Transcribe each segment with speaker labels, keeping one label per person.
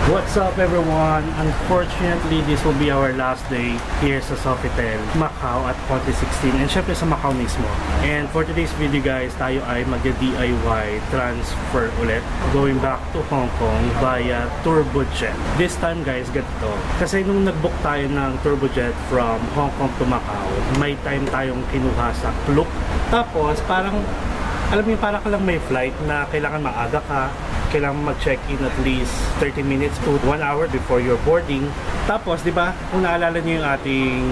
Speaker 1: What's up everyone? Unfortunately, this will be our last day here sa Sofitel, Macau at Ponte 16 and syempre sa Macau mismo. And for today's video guys, tayo ay mag-DIY transfer ulit going back to Hong Kong via Turbojet. This time guys, ganito. Kasi nung nag-book tayo ng Turbojet from Hong Kong to Macau, may time tayong kinuha sa Klook. Tapos parang, alam mo, parang ka lang may flight na kailangan maaga ka, kailangan mag-check-in at least 30 minutes to 1 hour before your boarding. Tapos, di ba, kung naalala niyo yung ating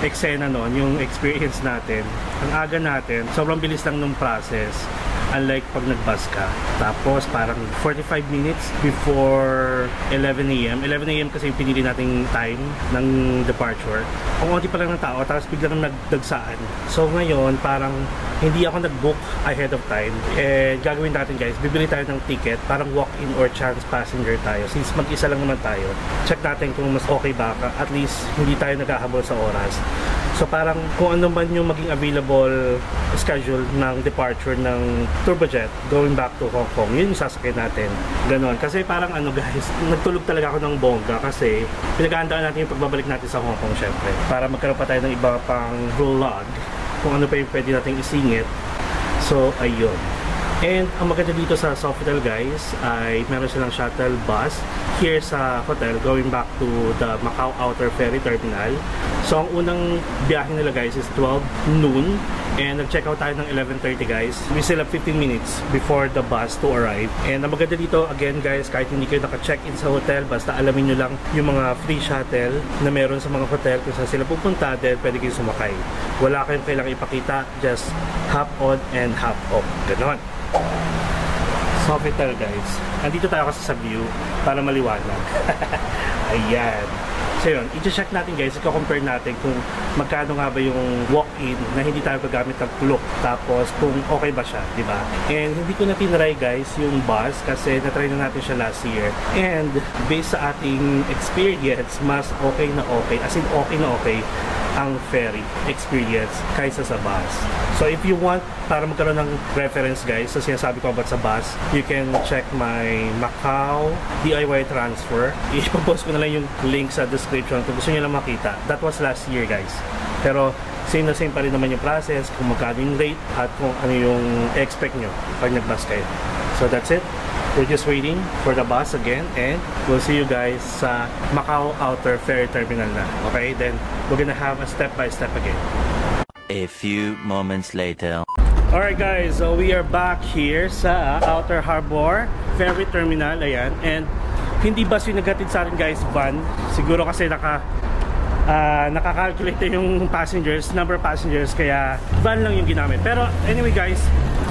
Speaker 1: eksena noon, yung experience natin, ang aga natin, sobrang bilis lang nung process. Unlike pag nag-bus ka. Tapos, parang 45 minutes before 11 AM. 11 AM kasi yung pinili nating time ng departure. Ang onti pa lang ng tao, tapos biglang nagdagsaan. So, ngayon, parang hindi ako nag-book ahead of time. Eh, gagawin natin guys, bibili tayo ng ticket, parang walk-in or chance passenger tayo. Since mag-isa lang naman tayo, check natin kung mas okay ba ka. At least, hindi tayo naghahabol sa oras. So parang kung ano man yung maging available schedule ng departure ng Turbojet going back to Hong Kong, yun yung sasakyan natin. Ganon. Kasi parang ano guys, nagtulog talaga ako ng bongga kasi pinag-aandaan natin yung pagbabalik natin sa Hong Kong syempre. Para magkaroon pa tayo ng iba pang vlog kung ano pa yung pwede nating isingit. So ayun. And ang maganda dito sa Sofitel guys ay meron silang shuttle bus here sa hotel going back to the Macau Outer Ferry Terminal. So ang unang biyahe nila guys is 12 noon and nag-check out tayo ng 11:30 guys. We still have 15 minutes before the bus to arrive. And ang maganda dito again guys, kahit hindi kayo naka-check-in sa hotel, basta alamin nyo lang yung mga free shuttle na meron sa mga hotel kung saan sila pupunta, then pwede kayo sumakay. Wala kayong kailangang ipakita, just hop on and hop off. Ganon. Sofitel guys, andito tayo kasi sa view para maliwanag. Ayan. So yun, i-check natin guys, i-compare natin kung magkano nga ba yung walk-in na hindi tayo gagamit ng Klook, tapos kung okay ba siya, di ba? And hindi ko na tinry guys yung bus kasi na-try na natin siya last year. And based sa ating experience, mas okay na okay, as in okay na okay ang ferry experience kaysa sa bus. So if you want, para magkaroon ng reference guys sa sinasabi ko about sa bus, you can check my Macau DIY transfer. I-post ko na lang yung link sa description kung gusto nyo lang makita. That was last year guys. Pero same na same pa rin naman yung process, kung magkano yung rate at kung ano yung expect nyo pag nag-bus kayo. So that's it. We're just waiting for the bus again and we'll see you guys sa Macau Outer Ferry Terminal na. Okay, then we're gonna have a step-by-step again.
Speaker 2: A few moments later.
Speaker 1: Alright guys, so we are back here sa Outer Harbor Ferry Terminal. Ayan, and hindi bus yung naghatid sa atin guys, van. Siguro kasi nakakalculate yung passengers, number of passengers, kaya van lang yung ginamit. Pero anyway guys,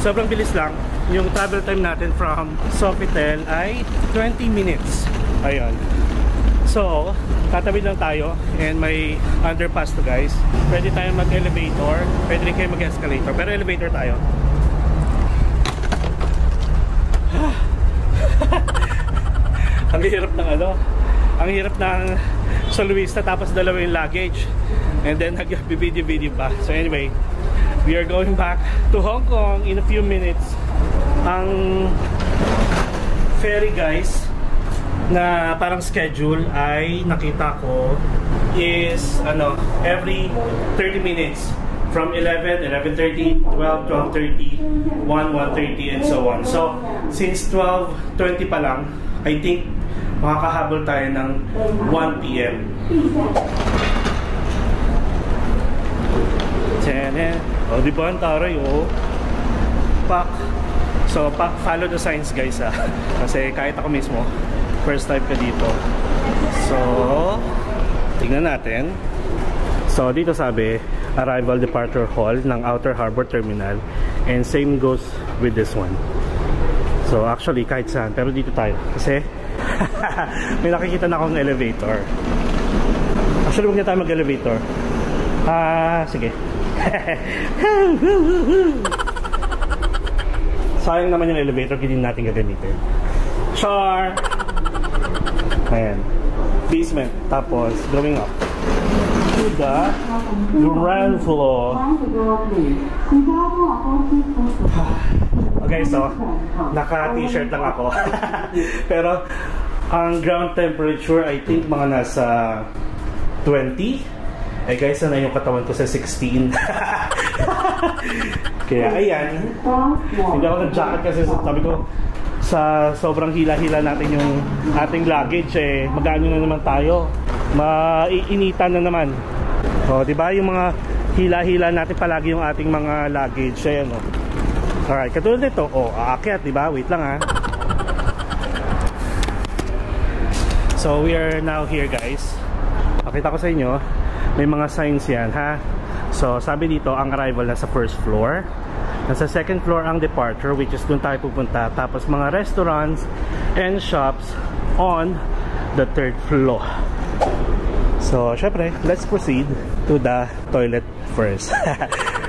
Speaker 1: sobrang bilis lang. Yung travel time natin from Sofitel ay 20 minutes. Ayun. So, tatawid lang tayo and may underpass to guys. Pwede tayo mag-elevator, pwede rin kayo mag-escalator, pero elevator tayo. Ang hirap ng ano, ang hirap ng soloista tapos dalawa yung luggage and then nag-video pa. So anyway, we are going back to Hong Kong in a few minutes. Ang ferry guys na parang schedule ay nakita ko is ano, every 30 minutes from 11, 11:30, 12, 12:30, 1, 1:30 and so on. So since 12:20 pa lang, I think makakahabol tayo ng 1 PM. O di ba ang taray oh. Pak. So follow the signs guys ah. Kasi kahit ako mismo first time ka dito. So tingnan natin. So dito sabi arrival departure hall ng Outer Harbor Terminal and same goes with this one. So actually kahit saan, pero dito tayo kasi may nakikita na akong elevator. Actually huwag na tayo mag-elevator. Sige. Sayang naman yung elevator, hindi natin gagamitin. Char! Ayan. Basement. Tapos, going up to the ground floor. Okay, so naka-t-shirt lang ako. Pero Ang ground temperature, I think mga nasa 20. Eh guys, na yung katawan ko sa 16. Kaya ayan. Hindi ako nag-jacket kasi sabi ko, sa sobrang hila-hila natin yung ating luggage eh, mag-ano na naman tayo, maiinitan na naman. So, diba yung mga hila-hila natin palagi yung ating mga luggage. Ayan, oh. Alright, katulad nito, oh, aakyat, diba? Wait lang, ha. So, we are now here, guys. Pakita ko sa inyo, may mga signs yan, ha. So, sabi dito, ang arrival na sa first floor. Nasa second floor ang departure, which is dun tayo pupunta. Tapos mga restaurants and shops on the third floor. So, syempre, let's proceed to the toilet first.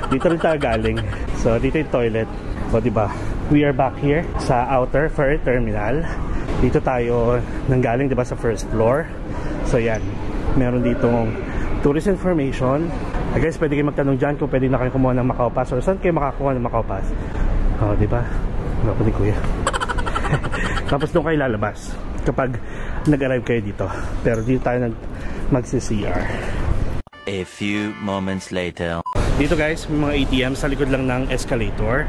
Speaker 1: Dito rin tayo galing. So, dito yung toilet. O, diba? We are back here sa outer ferry terminal. Dito tayo nanggaling, diba, sa first floor. So, yan. Meron ditong tourist information. Guys, pwede kayo magtanong dyan kung pwede na kayo kumuha ng Macau Pass or saan kayo makakuha ng Macau Pass. O, diba? Wala ni Kuya. Tapos doon kayo lalabas kapag nag-arrive kayo dito. Pero dito tayo magsi-CR.
Speaker 2: A few moments later.
Speaker 1: Dito guys, may mga ATM sa likod lang ng escalator.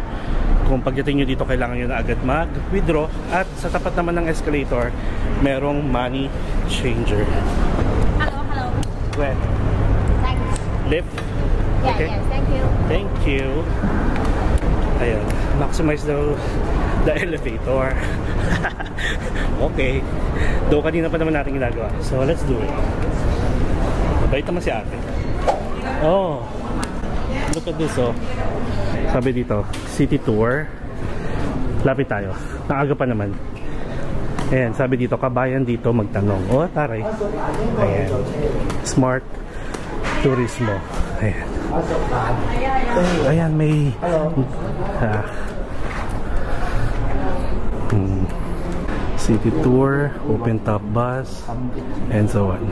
Speaker 1: Kung pagdating nyo dito, kailangan nyo na agad mag-withdraw. At sa tapat naman ng escalator, merong money changer.
Speaker 3: Hello.
Speaker 1: Where?
Speaker 3: Thanks.
Speaker 1: Lift?
Speaker 3: Yeah,
Speaker 1: Okay.
Speaker 3: yes, thank you.
Speaker 1: Thank you. Ayun, maximize the elevator. Okay. Doon kanina pa naman natin ginagawa. So, let's do it. Mabait naman si ate. Oh. Look at this, oh. Sabi dito, city tour. Lapit tayo. Naaga pa naman. Ayan, sabi dito, kabayan dito magtanong. Oh, taray. Ayan. Smart turismo. Ayan. Ayan, may city tour, open top bus, and so on.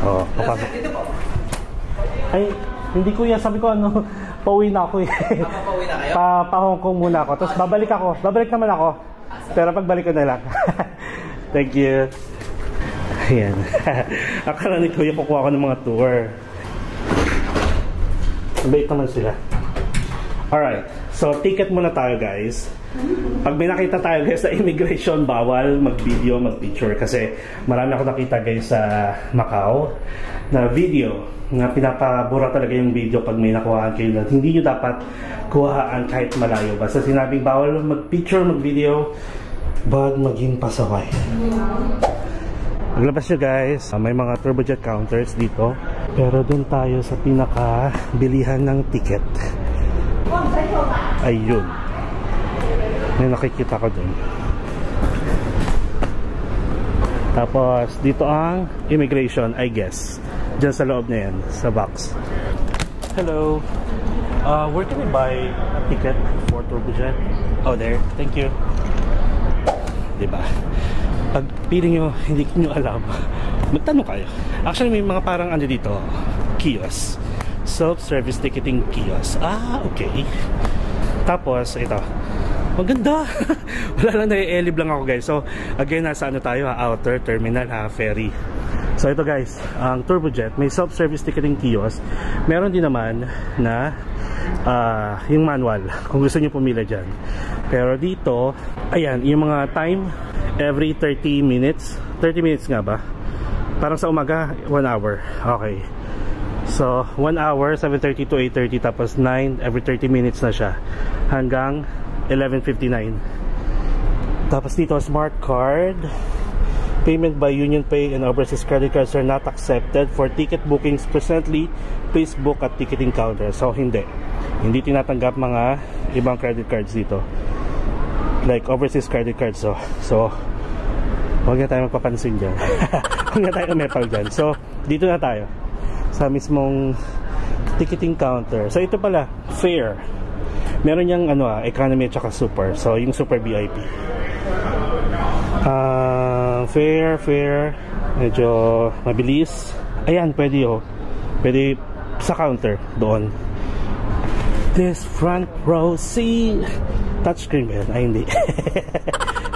Speaker 1: Oh, papasok. Ay, hindi kuya, sabi ko ano, pauwi na ako eh.
Speaker 4: Pauwi na kayo?
Speaker 1: Pa-Hong Kong muna ako. Tapos babalik ako. Babalik naman ako. Pero pagbalik ko na lang. Thank you. Ayan. Akala ni kuya kukuha ko ng mga tour. Mabait naman sila. Alright. So, ticket muna tayo guys. Pag may nakita tayo guys sa immigration, bawal mag-video, mag-picture. Kasi marami ako nakita guys sa Macau na video na pinapabura talaga yung video pag may nakuhaan kayo na hindi nyo dapat kuhaan kahit malayo. Basta sinabing bawal mag-picture, mag-video, bag maging pasaway. Paglabas nyo guys, may mga turbojet counters dito. Pero dun tayo sa pinaka-bilihan ng ticket. Ayun. May nakikita ko dun. Tapos dito ang immigration, I guess. Diyan sa loob na yan, sa box. Hello. Where can we buy a ticket for turbojet? Oh, there. Thank you. Diba? Pag piling nyo, hindi nyo alam, magtanong kayo. Actually, may mga parang ano dito, kiosk. Self-service ticketing kiosk. Ah, okay. Tapos, ito. Maganda. Wala lang, nai-elib lang ako guys. So, again, nasa ano tayo, outer terminal, ferry. So, ito guys, ang turbojet, may self-service ticketing kiosk. Meron din naman na yung manual, kung gusto nyo pumila dyan. Pero dito, ayan, yung mga time, every 30 minutes. 30 minutes nga ba? Parang sa umaga, 1 hour. Okay. So, 1 hour, 7:30 to 8:30. Tapos 9, every 30 minutes na siya. Hanggang 11:59. Tapos dito, smart card. Payment by Union Pay and overseas credit cards are not accepted for ticket bookings presently. Please book at ticketing counter. So, hindi tinatanggap mga ibang credit cards dito. Like overseas credit cards. So huwag na tayo magpapansin dyan. Huwag na tayo umepal dyan. So, dito na tayo sa mismong ticketing counter. So, ito pala, fare. Meron niyang economy at saka super. So, yung super VIP. Fare. Medyo mabilis. Ayan, pwede pwede sa counter doon. This front row seat Touchscreen ba yan? Ay, hindi.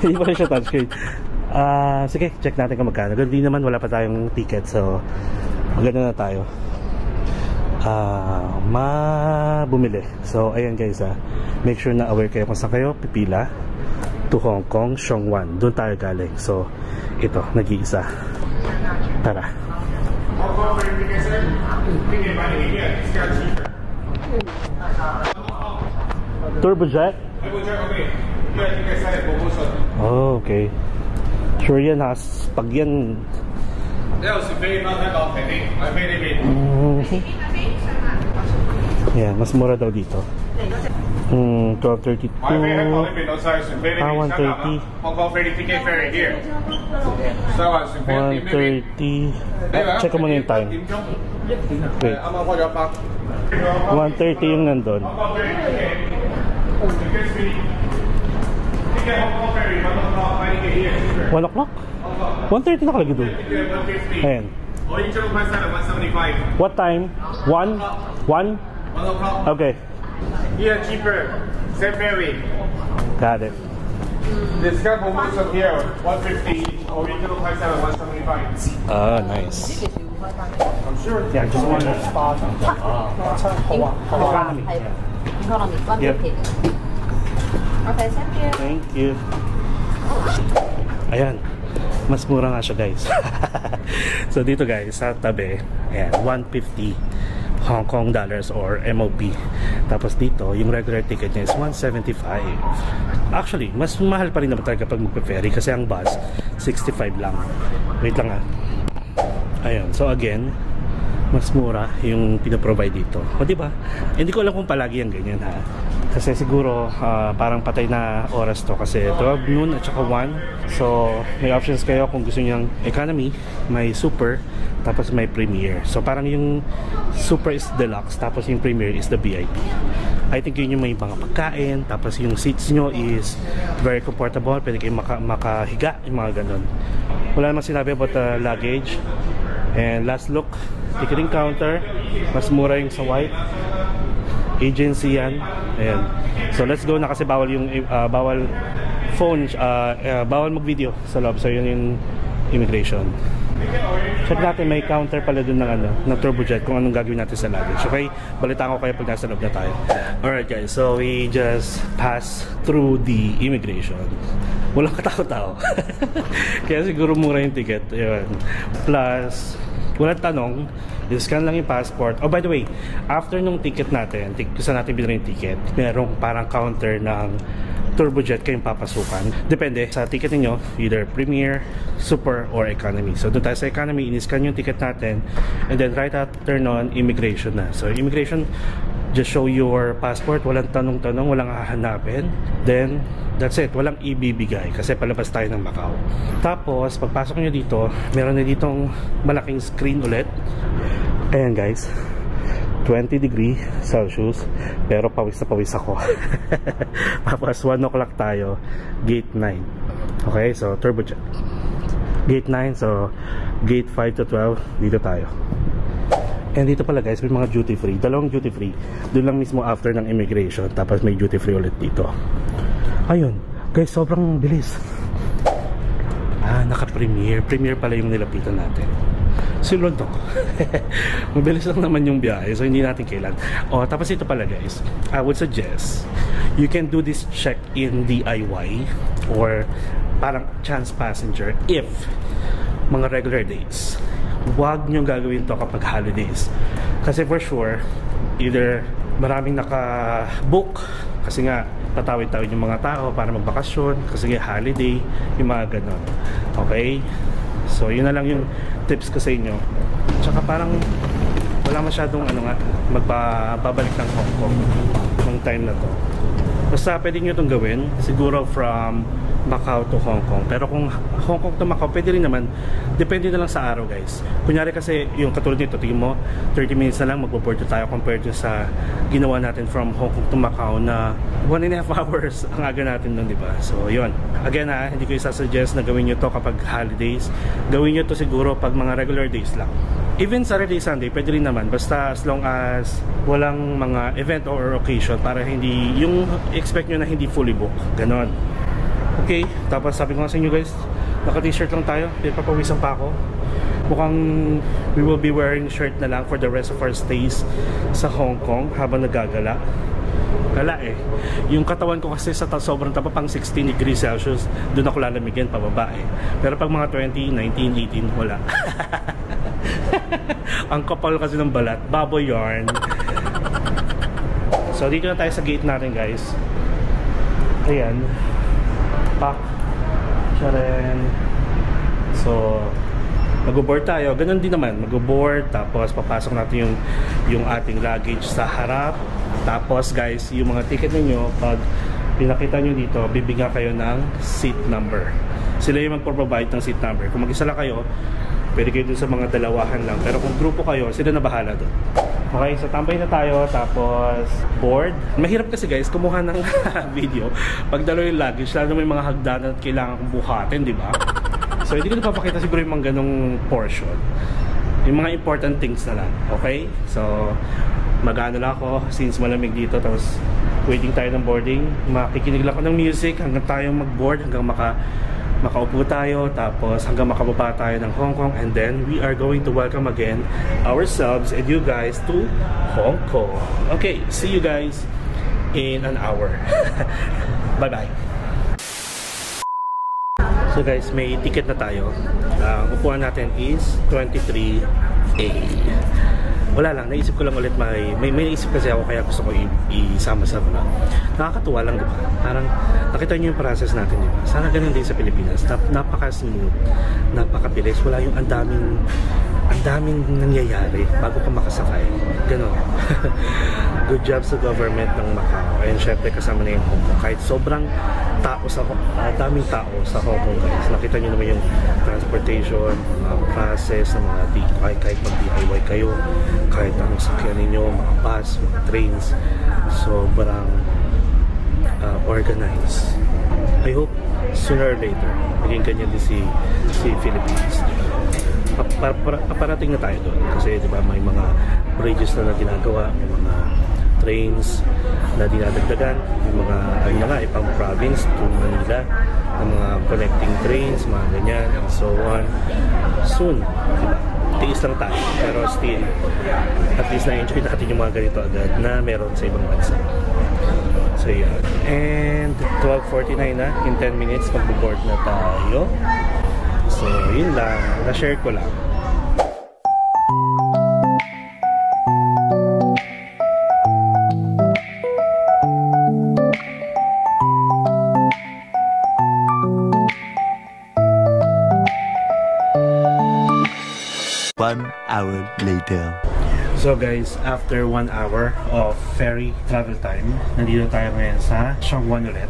Speaker 1: Hindi pa rin siya touchscreen. Sige, check natin kung magkano. Hindi naman, wala pa tayong ticket. So, maganda na tayo. Bumili. So, ayan guys, make sure na aware kayo kung saan kayo pipila. To Hong Kong, Xiongwan. Doon tayo galing. So, ito, nag-iisa. Tara. Turbojet? Oh, okay. Sure yan ha. Pag yan... Yeah, mas mura daw dito. 1232. 130. 130. Check ko muna yung time. Wait. 130 yung nandun. 1 o'clock? 1:30 nakalagay doon. Ayan. What time? 1? 1?
Speaker 4: 1 o'clock.
Speaker 1: Okay.
Speaker 4: Here cheaper. Same ferry.
Speaker 1: Got it.
Speaker 4: Discount promotion here. 150. Original price at 175.
Speaker 1: Ah, nice.
Speaker 4: I'm sure.
Speaker 1: Yeah, just one spot.
Speaker 3: Economy. Economy. 150. Okay, thank you.
Speaker 1: Thank you. Ayan. Mas mura nga siya guys. So dito guys, sa tabi, ayan, 150 Hong Kong dollars or MOP. Tapos dito, yung regular ticket niya is 175. Actually, mas mahal pa rin naman talaga pag magpe-ferry kasi ang bus, 65 lang. Wait lang Ayun, so again, mas mura yung pinaprovide dito. O diba? Hindi ko alam kung palagi yung ganyan ha. Kasi siguro parang patay na oras to kasi 12 noon at saka 1. So may options kayo kung gusto nyo economy, may super, tapos may premier. So parang yung super is deluxe, tapos yung premier is the VIP. I think yun yung may mga pagkain, tapos yung seats nyo is very comfortable, pwede kayong makahiga, yung mga ganun. Wala namang sinabi about the luggage. And last look, ticketing counter, mas mura yung sa white. Agency yan. Ayan. So let's go na kasi bawal yung bawal phone, bawal mag-video sa loob. So yun yung immigration. Check natin, may counter pala dun ng Turbojet kung anong gagawin natin sa luggage. Okay, balitaan ko kayo pag nasa loob na tayo. Alright guys, so we just passed through the immigration. Walang katakot-tao. Kaya siguro mura yung ticket. Ayan. Plus, walang tanong, i-scan lang yung passport. Oh, by the way, after nung ticket natin, saan natin binili yung ticket, merong parang counter ng Turbojet kayong papasukan. Depende sa ticket niyo, either Premier, Super, or Economy. So doon tayo sa Economy, in-scan yung ticket natin, and then right after nun, immigration na. So immigration, just show your passport, walang tanong-tanong, walang hahanapin. Then, that's it. Walang ibibigay kasi palabas tayo ng Macau. Tapos, pagpasok nyo dito, meron na ditong malaking screen ulit. Ayan guys, 20 degree Celsius, pero pawis na pawis ako. Tapos 1 o'clock tayo, gate 9. Okay, so Turbojet. Gate 9, so gate 5 to 12, dito tayo. And dito pala guys, may mga duty free. Dalawang duty free. Doon lang mismo after ng immigration. Tapos may duty free ulit dito. Ayun, guys, sobrang bilis. Naka-premier. Premier pala yung nilapitan natin. Silod ako. Mabilis lang naman yung biyahe, so hindi natin kailan. Tapos ito pala guys, I would suggest you can do this check-in DIY or parang chance passenger if mga regular days. Huwag nyo gagawin to kapag holidays. Kasi for sure, either maraming naka-book kasi nga tatawid-tawid yung mga tao para magbakasyon kasi nga holiday, yung mga ganon. Okay? So yun na lang yung tips ko sa inyo. Tsaka parang wala masyadong magbabalik ng Hong Kong nung time na to. Basta pwede nyo itong gawin siguro from Macau to Hong Kong. Pero kung Hong Kong to Macau, pwede rin naman. Depende na lang sa araw guys. Kunyari kasi yung katulad nito, tingin mo 30 minutes na lang magpo-port tayo compared to sa ginawa natin from Hong Kong to Macau na 1.5 hours ang aga natin nun, diba? So yun, again hindi ko isa-suggest na gawin nyo to kapag holidays. Gawin nyo to siguro pag mga regular days lang. Even Saturday, Sunday, pwede rin naman. Basta as long as walang mga event or occasion para hindi, yung expect nyo na hindi fully booked. Ganon. Okay, tapos sabi ko nga sa inyo guys, naka-t-shirt lang tayo. Papawisan pa ako. Mukhang we will be wearing shirt na lang for the rest of our stays sa Hong Kong habang nagagala. Wala eh. Yung katawan ko kasi sa sobrang tapa pang 16 degrees Celsius, doon ako lalamigin pababa eh. Pero pag mga 20, 19, 18, wala. Ang kapal kasi ng balat. Baboy yarn. So dito na tayo sa gate natin guys. Ayan. Pak. Charan. So mag-board tayo. Ganun din naman. Mag-board. Tapos papasok natin yung ating luggage sa harap. Tapos guys, yung mga ticket ninyo, pag pinakita nyo dito, bibigyan kayo ng seat number. Sila yung magpo-provide ng seat number. Kung mag-isa lang kayo, pwede kayo dun sa mga dalawahan lang. Pero kung grupo kayo, sila na bahala dun. Okay, so tambay na tayo. Tapos board. Mahirap kasi guys, kumuha ng video. Pag dalawa yung luggage, lalo may mga hagdanan at kailangan kong buhatin, di ba? So hindi ko napapakita siguro yung mga ganong portion. Yung mga important things na lang. Okay? So mag-ano lang ako since malamig dito. Tapos waiting tayo ng boarding. Makikinig lang ako ng music hanggang tayo mag-board, hanggang makaupo tayo, tapos hanggang makababa tayo ng Hong Kong, and then we are going to welcome again ourselves and you guys to Hong Kong. Okay, see you guys in an hour. Bye bye. So guys, may ticket na tayo. Ang upuan natin is 23A. Wala lang, naisip ko lang ulit, may naisip kasi ako, kaya gusto ko isama-sama lang. Nakakatuwa lang, diba? Parang nakita nyo yung process natin, diba? Sana ganun din sa Pilipinas. Napaka-smooth, napakabilis. Wala yung ang daming nangyayari bago ka makasakay. Ganon. Good job sa government ng Macau. And syempre kasama na yung Hong Kong. Kahit sobrang daming tao sa Hong Kong guys. Nakita nyo naman yung transportation, process ng mga kahit mag-DIY kayo, kahit anong sakyan ninyo, mga bus, mga trains, sobrang organized. I hope sooner or later maging ganyan din si Philippines. Paparating na tayo doon kasi diba may mga bridges na ginagawa, may mga trains na dinadagdagan, may mga ayun na nga, ipang province to Manila, ng mga connecting trains, mga ganyan and so on. Soon, diba? Tiis lang tayo, pero still at least na-enjoy natin yung mga ganito agad na meron sa ibang bansa. So yeah, and 12:49 na, in 10 minutes mag-board na tayo. So yun lang, na-share ko lang.
Speaker 2: One hour later.
Speaker 1: So guys, after 1 hour of ferry travel time, nandito tayo ngayon sa Shangwan ulit,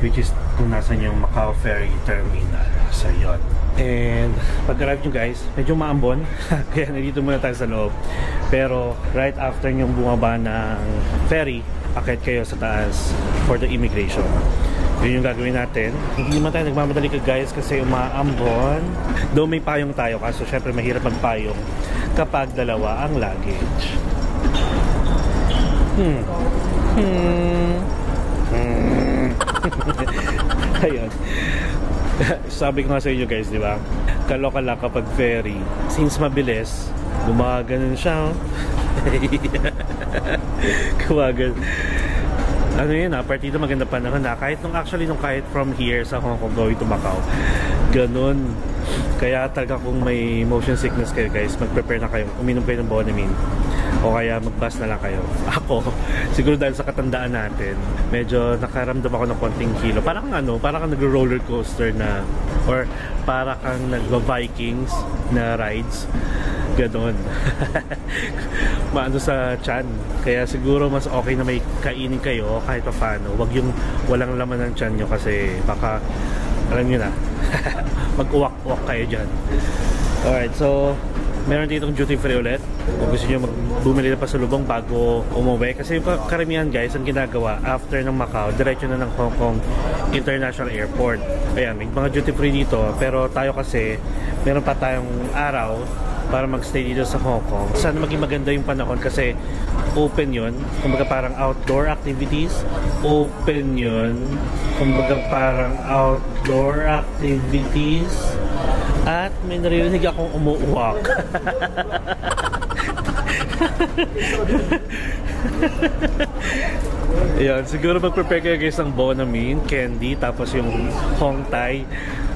Speaker 1: which is kung nasan yung Macau Ferry Terminal. So yun. And pag-arrive nyo guys, medyo maambon kaya nandito muna tayo sa loob. Pero right after nyong bumaba ng ferry, akit kayo sa taas for the immigration. Yun yung gagawin natin. Hindi naman tayo nagmamadali ka guys kasi umaambon. Though may payong tayo, kaso syempre mahirap magpayong kapag dalawa ang luggage. Ayun. Sabi ko nga sa inyo guys, di ba? Kaloka lang kapag ferry. Since mabilis, gumaganon siya. Gumaganon. Ano yun partida maganda panahon na. Kahit from here sa Hong Kong going to Macau. Ganun. Kaya talaga kung may motion sickness kayo guys, mag-prepare na kayo. Uminom kayo ng Bonamine. O kaya mag-bus na lang kayo. Ako, siguro dahil sa katandaan natin, medyo nakaramdam ako ng konting kilo. Parang nag-roller coaster na, or para kang nag-Vikings na rides. Ganon. Maano sa tiyan. Kaya siguro mas okay na may kainin kayo kahit pa paano. Huwag yung walang laman ng tiyan nyo kasi baka, alam nyo na, mag-uwak-uwak kayo dyan. Alright, so meron ditong duty free ulit. Kung gusto nyo bumili na pasalubong bago umuwi. Kasi karamihan guys, ang ginagawa after ng Macau, diretso na ng Hong Kong International Airport. Ayan, may mga duty free dito. Pero tayo kasi, meron pa tayong araw para magstay dito sa Hong Kong. Sana maging maganda yung panahon kasi open yun. Kumbaga parang outdoor activities. Open yun. Kumbaga parang outdoor activities. At may narinig akong umuuwak. Ayan, siguro mag-prepare kayo guys ng Bonamine, candy, tapos yung Hong Tai.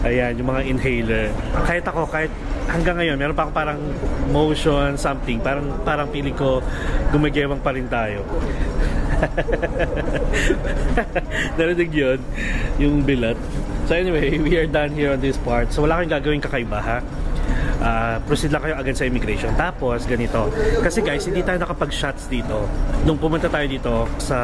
Speaker 1: Ayan, yung mga inhaler. Kahit ako, kahit hanggang ngayon, meron pa akong parang motion, something. Parang feeling ko gumagewang pa rin tayo. Narinig yun, yung bilat. So anyway, we are done here on this part. So wala kayong gagawin kakaiba ha. Proceed lang kayo agad sa immigration. Tapos ganito, kasi guys hindi tayo nakapag-shots dito nung pumunta tayo dito sa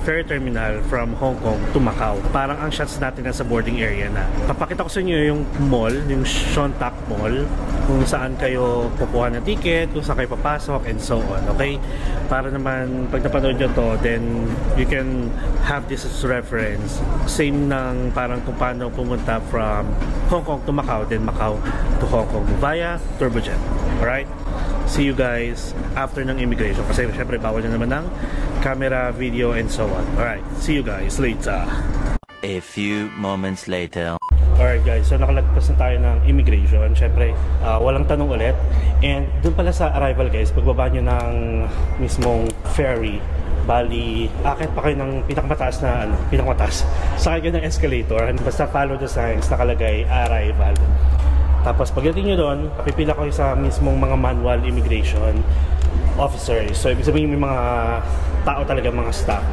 Speaker 1: ferry terminal from Hong Kong to Macau. Parang ang shots natin nasa boarding area na. Papakita ko sa inyo yung mall, yung Shun Tak Mall, kung saan kayo kukuha ng ticket, kung saan kayo papasok and so on, okay? Para naman pag napanood nyo to, then you can have this as reference. Same ng parang kung paano pumunta from Hong Kong to Macau, then Macau to Hong Kong via Turbojet. Alright? See you guys after ng immigration. Kasi syempre bawal na naman ng camera, video, and so on. Alright, see you guys later.
Speaker 2: A few moments later.
Speaker 1: Alright guys, so nakalagpas na tayo ng immigration. Syempre, walang tanong ulit. And dun pala sa arrival guys, pagbaba nyo ng mismong ferry, bali, akit pa kayo ng pinakamataas na, pinakamataas. Sakay kayo ng escalator, basta follow the signs, nakalagay arrival. Tapos pagdating nyo doon, pipila kayo sa mismong mga manual immigration officers. So ibig sabihin may mga tao talaga, mga staff.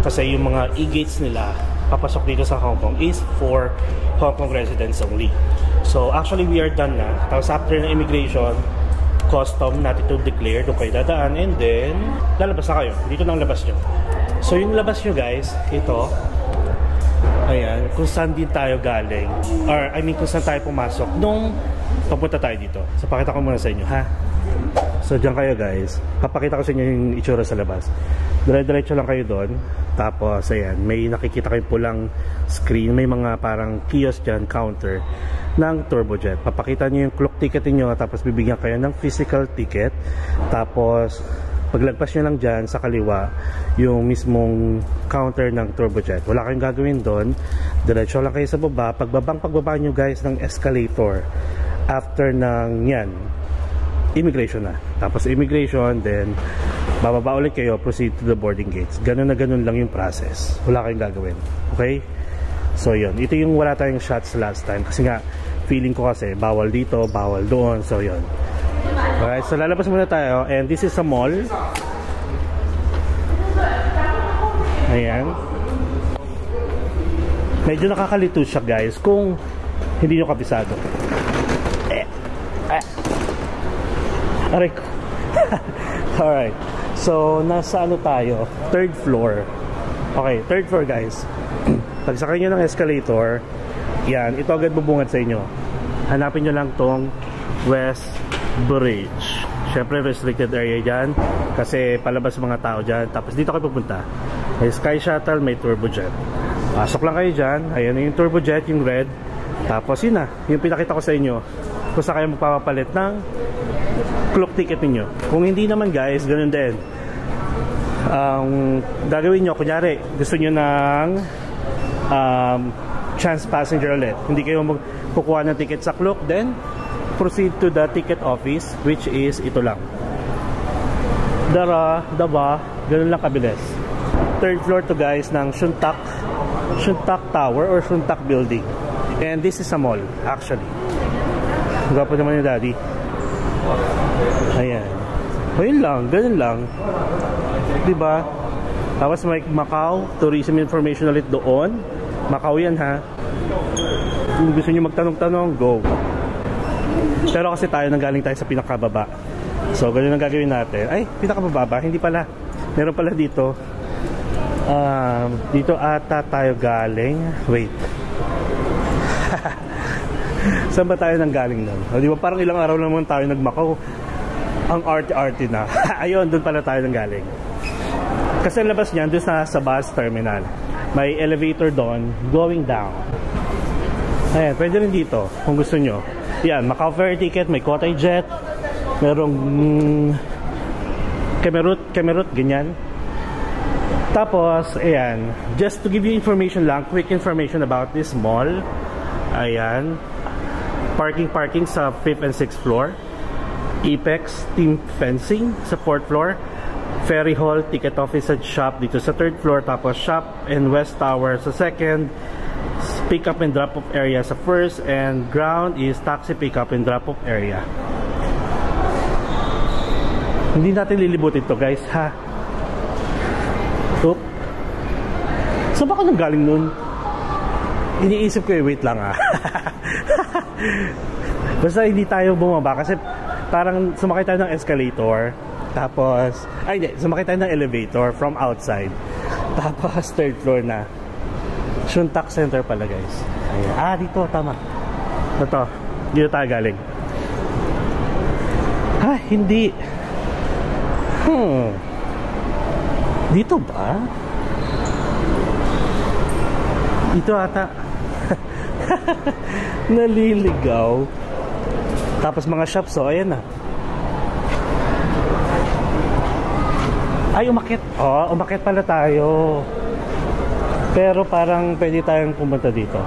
Speaker 1: Kasi yung mga e-gates nila, papasok dito sa Hong Kong is for Hong Kong residents only. So actually we are done na. Tapos after ng immigration, custom natin to declare, doon kayo dadaan, and then lalabas na kayo. Dito na ang labas nyo. So yung labas nyo guys, ito. Ayan, kung saan din tayo galing. Or I mean kung saan tayo pumasok nung papunta tayo dito. So pakita ko muna sa inyo ha. So dyan kayo guys. Papakita ko sa inyo yung itsura sa labas. Dire-diretso lang kayo doon. Tapos ayan, may nakikita kayong pulang screen. May mga parang kiosk dyan, counter ng Turbojet. Papakita nyo yung clock ticket niyo. Tapos bibigyan kayo ng physical ticket. Tapos paglagpas nyo lang dyan sa kaliwa yung mismong counter ng Turbojet. Wala kayong gagawin doon. Diretso lang kayo sa baba. Pagbaba nyo guys ng escalator, after ng yan, immigration na. Tapos immigration, then bababa ulit kayo, proceed to the boarding gates. Ganun na ganun lang yung process. Wala kayong gagawin. Okay? So yun. Ito yung wala tayong shots last time. Kasi nga, feeling ko kasi bawal dito, bawal doon. So yun. Alright, so lalabas muna tayo. And this is a mall. Ayan. Medyo nakakalito siya guys kung hindi nyo kabisado. Aray ko. Alright. So, nasa ano tayo? Third floor. Okay, third floor guys. Pagsakay nyo ng escalator, yan, ito agad bubungad sa inyo. Hanapin nyo lang tong West Bridge. Syempre restricted area dyan kasi palabas mga tao dyan. Tapos dito kayo pupunta. May Sky Shuttle, may Turbojet. Pasok lang kayo dyan. Ayan yung Turbojet, yung red. Tapos yun na, yung pinakita ko sa inyo kung saan kayo magpapapalit ng clock ticket niyo. Kung hindi naman guys, ganun din. Gagawin nyo, kunyari gusto nyo ng chance passenger ulit. Hindi kayo magkukuha ng ticket sa clock, then proceed to the ticket office, which is ito lang. Daba, ganun lang kabilis. Third floor to guys ng Shun Tak Tower or Shun Tak Building. And this is a mall actually. Gwapo naman yung daddy. Ayan. O yun lang, ganun lang. Diba? Tapos may Macau tourism information ulit doon. Macau yan ha. Kung gusto nyo magtanong-tanong, go. Pero kasi tayo nanggaling tayo sa pinakababa. So ganun ang gagawin natin. Ay, pinakababa ba? Hindi pala. Meron pala dito. Dito ata tayo galing. Wait. Saan ba tayo nanggaling nun? O, di ba parang ilang araw naman tayo nagmakaw. Ang arte-arte na. Ayun, doon pala tayo nang galing. Kasi ang labas niyan, doon sa bus terminal. May elevator doon, going down. Ayan, pwede rin dito, kung gusto nyo. Yan, Macau ferry ticket, may Cotai Jet, merong Kemerut, ganyan. Tapos, ayan, just to give you information lang, quick information about this mall. Ayan, parking sa 5th and 6th floor. Apex Team Fencing sa 4th floor. Ferry Hall, ticket office at shop dito sa 3rd floor. Tapos shop and West Tower sa 2nd. Pick up and drop off area sa 1st. And ground is taxi pick up and drop off area. Hindi natin lilibutin to guys, ha? Oop. Saan ba ka nang galing nun? Iniisip ko wait lang ha. Basta hindi tayo bumaba kasi parang sumakay tayo ng escalator. Tapos, ay hindi, sumakay tayo ng elevator from outside. Tapos 3rd floor na. Shuntak Center pala guys. Ayan. Ah, dito, tama. Ito, dito tayo galing. Ha, hindi. Dito ba? Dito ata. Naliligaw. Tapos mga shops, so ayan na. Ay, umakit. Oh, umakit pala tayo. Pero parang pwede tayong pumunta dito.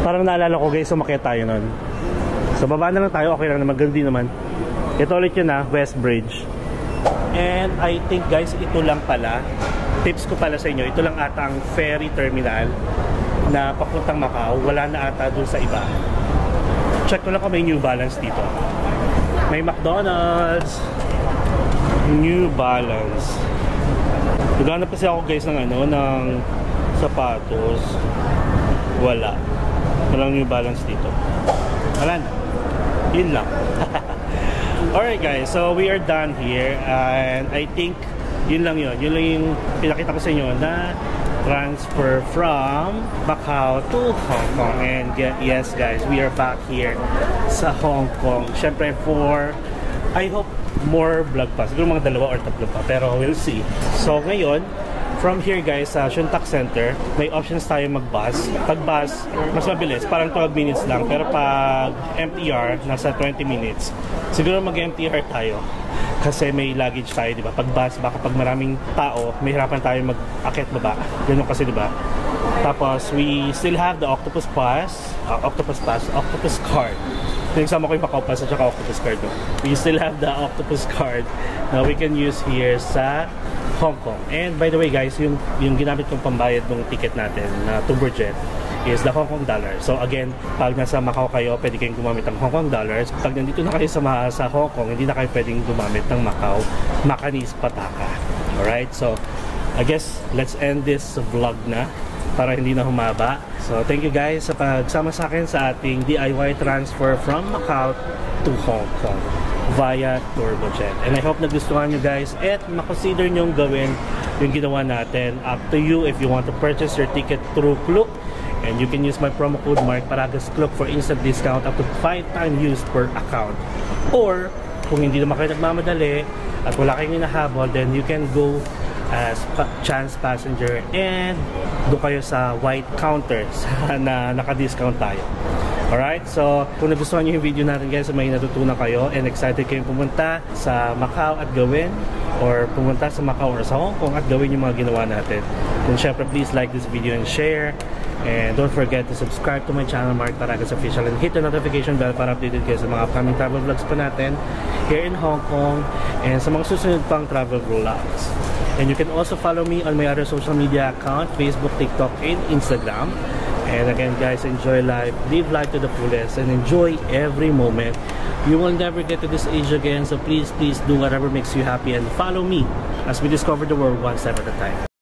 Speaker 1: Parang naalala ko guys, umakit tayo nun. So baba na lang tayo, okay lang naman, gandi naman. Ito ulit yun ha, West Bridge. And I think guys, ito lang pala, tips ko pala sa inyo, ito lang ata ang ferry terminal na papuntang Macau. Wala na ata dun sa iba. Check ko lang kung may New Balance dito. May McDonald's, New Balance. Naghanap kasi ako guys ng ano, ng sapatos. Wala. Walang New Balance dito. Wala na. Yun lang. Alright guys, so we are done here. And I think yun lang yun. Yun lang yung pinakita ko sa inyo na transfer from Macau to Hong Kong. And yes guys, we are back here sa Hong Kong. Siyempre for, I hope, more vlog pa. Siguro mga 2 or 3 pa. Pero we'll see. So ngayon, from here guys, sa Shuntak Center, may options tayo mag-bus. Pag bus, mas mabilis, parang 12 minutes lang. Pero pag MTR, nasa 20 minutes. Siguro mag-MTR tayo. Kasi may luggage tayo, di ba? Pag bus, baka pag maraming tao, may hirapan tayo mag-akit baba. Ganun kasi, di ba? Tapos, we still have the Octopus Pass, Octopus Card. Nagsama ko yung Macau Pass at saka Octopus Card. No? We still have the Octopus Card na we can use here sa Hong Kong. And by the way guys, yung ginamit kong pambayad ng ticket natin na Turbojet is the Hong Kong dollar. So again, pag nasa Macau kayo, pwede kayong gumamit ng Hong Kong dollars. Pag nandito na kayo sa Hong Kong, hindi na kayo pwedeng gumamit ng Macau Macanese Pataka. Alright, so I guess let's end this vlog na para hindi na humaba. So thank you guys sa pagsama sa akin sa ating DIY transfer from Macau to Hong Kong via Turbojet. And I hope nagustuhan nyo guys at makonsider nyo gawin yung ginawa natin. Up to you if you want to purchase your ticket through Klook. And you can use my promo code MarkParagasKlook for instant discount up to 5 times used per account. Or kung hindi naman kayo nagmamadali at wala kayong hinahabol, then you can go as chance passenger and doon kayo sa white counters na naka-discount tayo. Alright, so kung nagustuhan nyo yung video natin guys, may natutunan kayo and excited kayong pumunta sa Macau at gawin, or pumunta sa Macau or sa Hong Kong at gawin yung mga ginawa natin, then syempre please like this video and share. And don't forget to subscribe to my channel, Mark Paragas Official, and hit the notification bell para updated kayo sa mga upcoming travel vlogs pa natin here in Hong Kong and sa mga susunod pang travel vlogs. And you can also follow me on my other social media account, Facebook, TikTok, and Instagram. And again guys, enjoy life, live life to the fullest, and enjoy every moment. You will never get to this age again, so please do whatever makes you happy and follow me as we discover the world one step at a time.